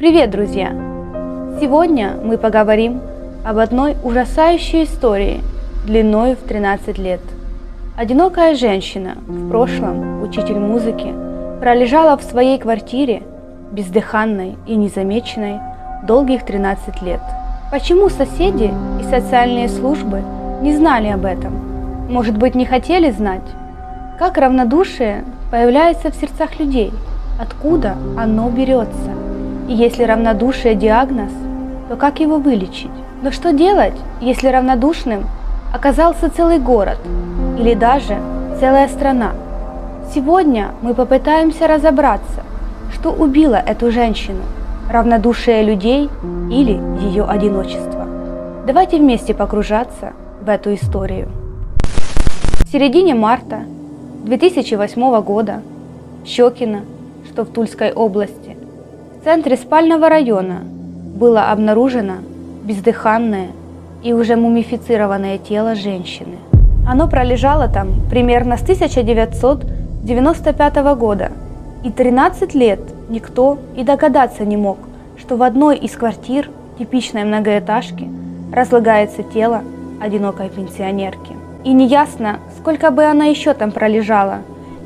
Привет, друзья! Сегодня мы поговорим об одной ужасающей истории длиной в 13 лет. Одинокая женщина, в прошлом учитель музыки, пролежала в своей квартире бездыханной и незамеченной долгих 13 лет. Почему соседи и социальные службы не знали об этом? Может быть, не хотели знать? Как равнодушие появляется в сердцах людей? Откуда оно берется? И если равнодушие диагноз, то как его вылечить? Но что делать, если равнодушным оказался целый город или даже целая страна? Сегодня мы попытаемся разобраться, что убило эту женщину, равнодушие людей или ее одиночество. Давайте вместе погружаться в эту историю. В середине марта 2008 года в Щекино, что в Тульской области, в центре спального района было обнаружено бездыханное и уже мумифицированное тело женщины. Оно пролежало там примерно с 1995 года, и 13 лет никто и догадаться не мог, что в одной из квартир типичной многоэтажки разлагается тело одинокой пенсионерки. И неясно, сколько бы она еще там пролежала,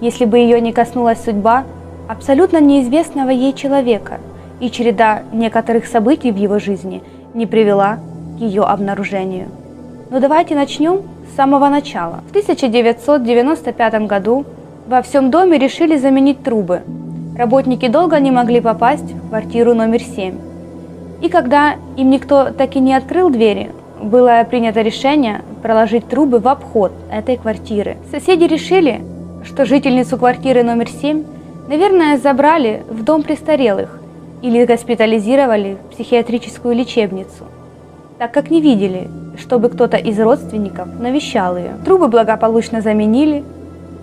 если бы ее не коснулась судьба абсолютно неизвестного ей человека, и череда некоторых событий в его жизни не привела к ее обнаружению. Но давайте начнем с самого начала. В 1995 году во всем доме решили заменить трубы. Работники долго не могли попасть в квартиру номер 7. И когда им никто так и не открыл двери, было принято решение проложить трубы в обход этой квартиры. Соседи решили, что жительницу квартиры номер 7, наверное, забрали в дом престарелых или госпитализировали в психиатрическую лечебницу, так как не видели, чтобы кто-то из родственников навещал ее. Трубы благополучно заменили,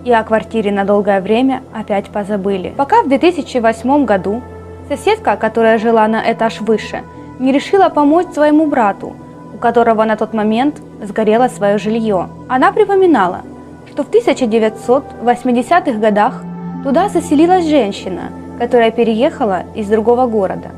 и о квартире на долгое время опять позабыли. Пока в 2008 году соседка, которая жила на этаж выше, не решила помочь своему брату, у которого на тот момент сгорело свое жилье. Она припоминала, что в 1980-х годах туда заселилась женщина, которая переехала из другого города.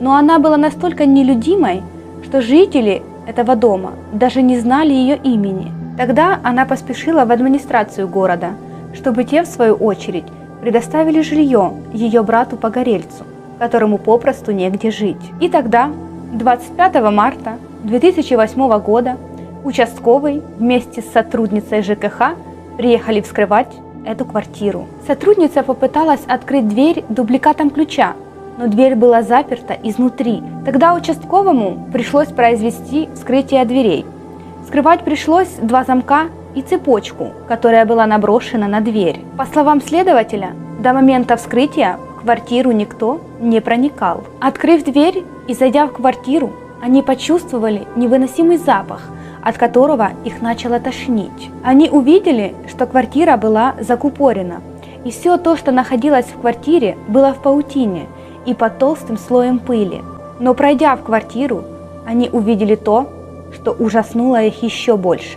Но она была настолько нелюдимой, что жители этого дома даже не знали ее имени. Тогда она поспешила в администрацию города, чтобы те, в свою очередь, предоставили жилье ее брату-погорельцу, которому попросту негде жить. И тогда, 25 марта 2008 года, участковый вместе с сотрудницей ЖКХ приехали вскрывать эту квартиру. Сотрудница попыталась открыть дверь дубликатом ключа, но дверь была заперта изнутри. Тогда участковому пришлось произвести вскрытие дверей. Вскрывать пришлось 2 замка и цепочку, которая была наброшена на дверь. По словам следователя, до момента вскрытия в квартиру никто не проникал. Открыв дверь и зайдя в квартиру, они почувствовали невыносимый запах, от которого их начало тошнить. Они увидели, что квартира была закупорена, и все то, что находилось в квартире, было в паутине и под толстым слоем пыли. Но пройдя в квартиру, они увидели то, что ужаснуло их еще больше.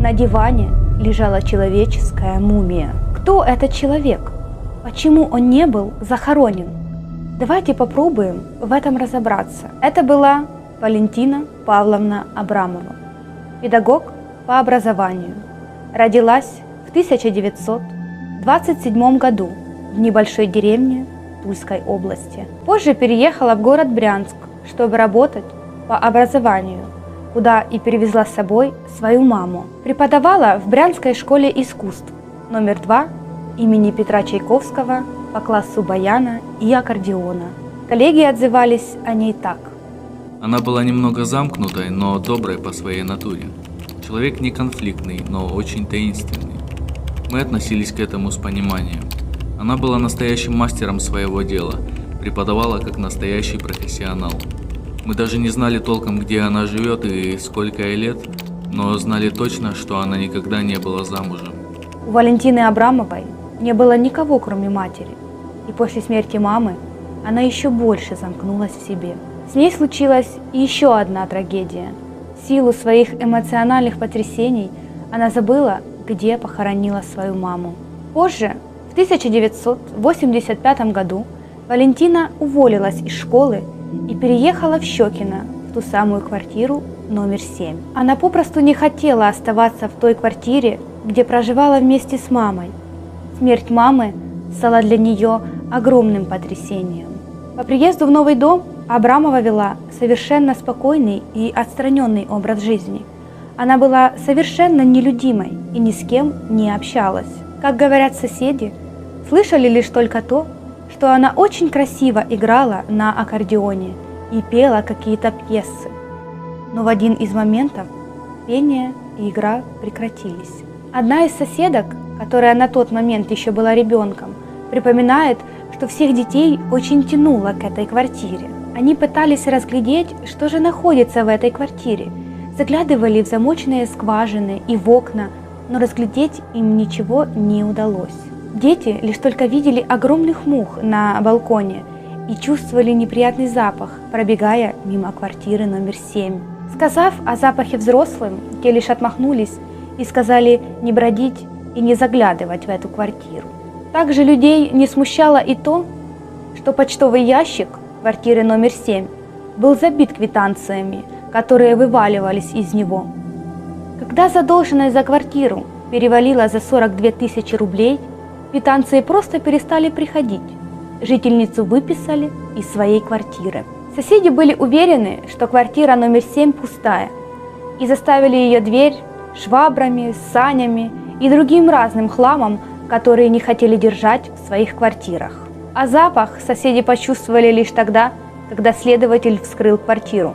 На диване лежала человеческая мумия. Кто этот человек? Почему он не был захоронен? Давайте попробуем в этом разобраться. Это была Валентина Павловна Абрамова, педагог по образованию. Родилась в 1927 году в небольшой деревне Тульской области. Позже переехала в город Брянск, чтобы работать по образованию, куда и перевезла с собой свою маму. Преподавала в Брянской школе искусств номер 2 имени Петра Чайковского по классу баяна и аккордеона. Коллеги отзывались о ней так. Она была немного замкнутой, но доброй по своей натуре. Человек не конфликтный, но очень таинственный. Мы относились к этому с пониманием. Она была настоящим мастером своего дела, преподавала как настоящий профессионал. Мы даже не знали толком, где она живет и сколько ей лет, но знали точно, что она никогда не была замужем. У Валентины Абрамовой не было никого, кроме матери, и после смерти мамы она еще больше замкнулась в себе. С ней случилась еще одна трагедия. В силу своих эмоциональных потрясений она забыла, где похоронила свою маму. Позже, в 1985 году, Валентина уволилась из школы и переехала в Щекино, в ту самую квартиру номер 7. Она попросту не хотела оставаться в той квартире, где проживала вместе с мамой. Смерть мамы стала для нее огромным потрясением. По приезду в новый дом Абрамова вела совершенно спокойный и отстраненный образ жизни. Она была совершенно нелюдимой и ни с кем не общалась. Как говорят соседи, слышали лишь только то, что она очень красиво играла на аккордеоне и пела какие-то пьесы. Но в один из моментов пение и игра прекратились. Одна из соседок, которая на тот момент еще была ребенком, припоминает, что всех детей очень тянуло к этой квартире. Они пытались разглядеть, что же находится в этой квартире, заглядывали в замочные скважины и в окна, но разглядеть им ничего не удалось. Дети лишь только видели огромных мух на балконе и чувствовали неприятный запах, пробегая мимо квартиры номер 7. Сказав о запахе взрослым, те лишь отмахнулись и сказали не бродить и не заглядывать в эту квартиру. Также людей не смущало и то, что почтовый ящик квартиры номер 7 был забит квитанциями, которые вываливались из него. Когда задолженность за квартиру перевалила за 42 тысячи рублей, квитанции просто перестали приходить. Жительницу выписали из своей квартиры. Соседи были уверены, что квартира номер 7 пустая, и заставили ее дверь швабрами, санями и другим разным хламом, которые не хотели держать в своих квартирах. А запах соседи почувствовали лишь тогда, когда следователь вскрыл квартиру.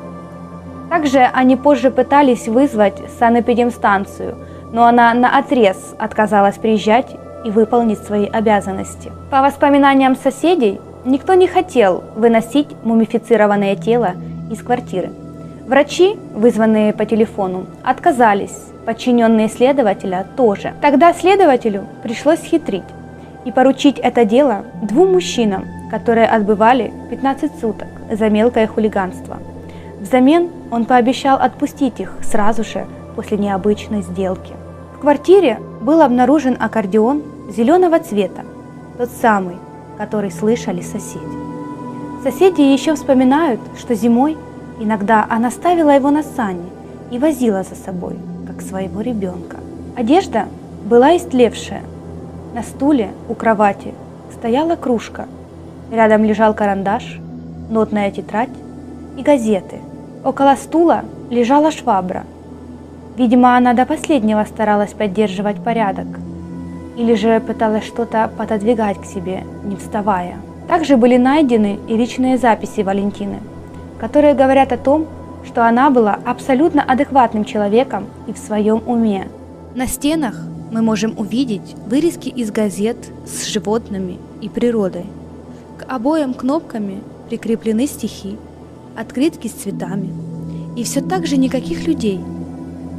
Также они позже пытались вызвать санэпидемстанцию, но она наотрез отказалась приезжать и выполнить свои обязанности. По воспоминаниям соседей, никто не хотел выносить мумифицированное тело из квартиры. Врачи, вызванные по телефону, отказались, подчиненные следователя тоже. Тогда следователю пришлось хитрить и поручить это дело двум мужчинам, которые отбывали 15 суток за мелкое хулиганство. Взамен он пообещал отпустить их сразу же после необычной сделки. В квартире был обнаружен аккордеон зеленого цвета, тот самый, который слышали соседи. Соседи еще вспоминают, что зимой иногда она ставила его на сани и возила за собой, как своего ребенка. Одежда была истлевшая. На стуле у кровати стояла кружка. Рядом лежал карандаш, нотная тетрадь и газеты. Около стула лежала швабра. Видимо, она до последнего старалась поддерживать порядок. Или же пыталась что-то пододвигать к себе, не вставая. Также были найдены и личные записи Валентины, которые говорят о том, что она была абсолютно адекватным человеком и в своем уме. На стенах мы можем увидеть вырезки из газет с животными и природой. К обоим кнопками прикреплены стихи, открытки с цветами. И все так же никаких людей.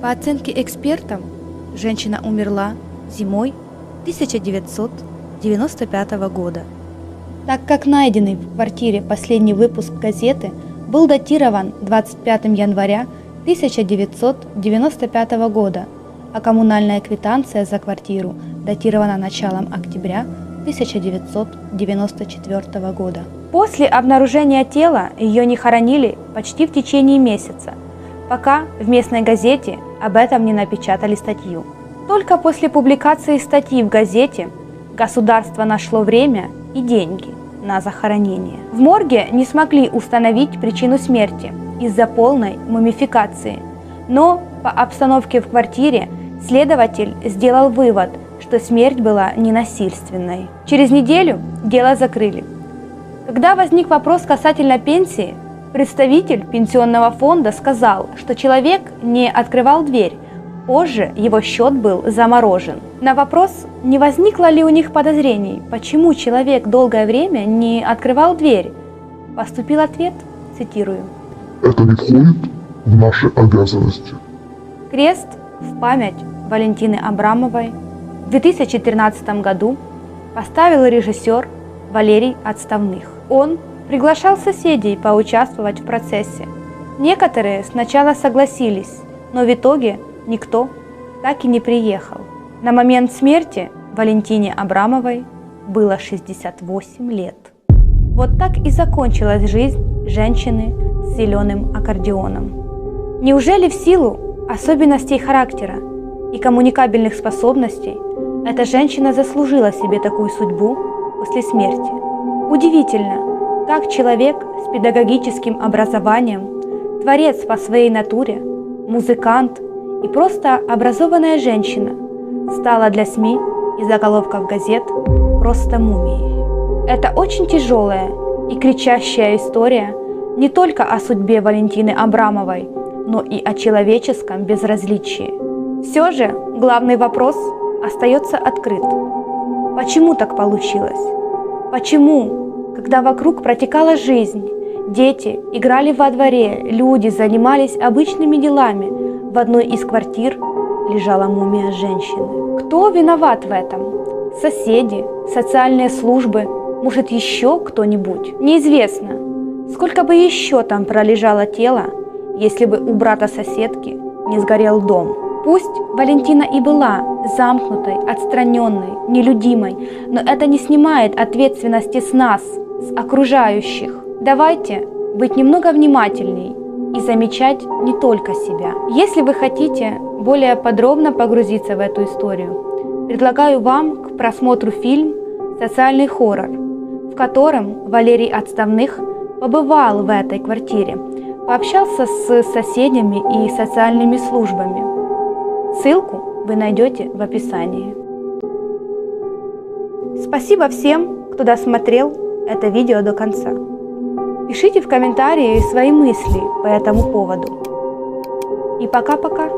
По оценке экспертов, женщина умерла зимой 1995 года. Так как найденный в квартире последний выпуск газеты был датирован 25 января 1995 года, а коммунальная квитанция за квартиру датирована началом октября 1994 года. После обнаружения тела ее не хоронили почти в течение месяца, пока в местной газете об этом не напечатали статью. Только после публикации статьи в газете государство нашло время и деньги на захоронение. В морге не смогли установить причину смерти из-за полной мумификации, но по обстановке в квартире следователь сделал вывод, что смерть была ненасильственной. Через неделю дело закрыли. Когда возник вопрос касательно пенсии, представитель пенсионного фонда сказал, что человек не открывал дверь, позже его счет был заморожен. На вопрос, не возникло ли у них подозрений, почему человек долгое время не открывал дверь, поступил ответ, цитирую: «Это не входит в наши обязанности». Крест в память Валентины Абрамовой в 2013 году поставил режиссер Валерий Отставных. Он приглашал соседей поучаствовать в процессе. Некоторые сначала согласились, но в итоге никто так и не приехал. На момент смерти Валентине Абрамовой было 68 лет. Вот так и закончилась жизнь женщины с зеленым аккордеоном. Неужели в силу особенностей характера и коммуникабельных способностей эта женщина заслужила себе такую судьбу после смерти? Удивительно, как человек с педагогическим образованием, творец по своей натуре, музыкант и просто образованная женщина стала для СМИ и заголовков газет просто мумией. Это очень тяжелая и кричащая история не только о судьбе Валентины Абрамовой, но и о человеческом безразличии. Все же главный вопрос остается открыт. Почему так получилось? Почему, когда вокруг протекала жизнь, дети играли во дворе, люди занимались обычными делами, в одной из квартир лежала мумия женщины? Кто виноват в этом? Соседи, социальные службы, может еще кто-нибудь? Неизвестно. Сколько бы еще там пролежало тело, если бы у брата соседки не сгорел дом? Пусть Валентина и была замкнутой, отстраненной, нелюдимой, но это не снимает ответственности с нас, с окружающих. Давайте быть немного внимательней и замечать не только себя. Если вы хотите более подробно погрузиться в эту историю, предлагаю вам к просмотру фильм «Социальный хоррор», в котором Валерий Отставных побывал в этой квартире, пообщался с соседями и социальными службами. Ссылку вы найдете в описании. Спасибо всем, кто досмотрел это видео до конца. Пишите в комментарии свои мысли по этому поводу. И пока-пока.